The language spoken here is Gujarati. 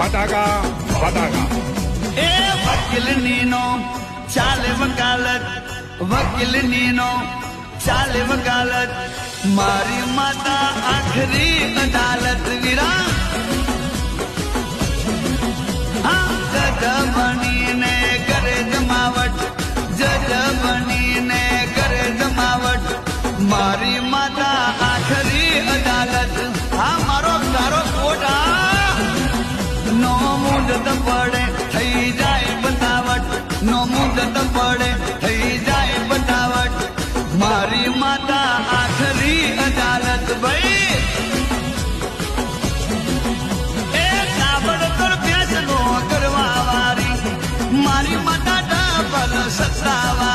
ફટાકા ફટાકા એ વકીલની નો ચાલે વકાલત, વકીલની નો ચાલે વકાલત, મારી માતા આખરી અદાલત વીરા. જજ બનીને કરે જમાવટ, જજ બનીને કરે જમાવટ, મારી માતા આખરી અદાલત. હા મારો તારો કોટા નો મુદત પડે થઈ જાય બતાવટ, નો મુદત પડે થઈ જાય બતાવટ, મારી માતા આખરી અદાલત. ભાઈ એ તાબડતોડ ફેસલો કરવા વાળી, મારી માતા ડબલ સત્તાવા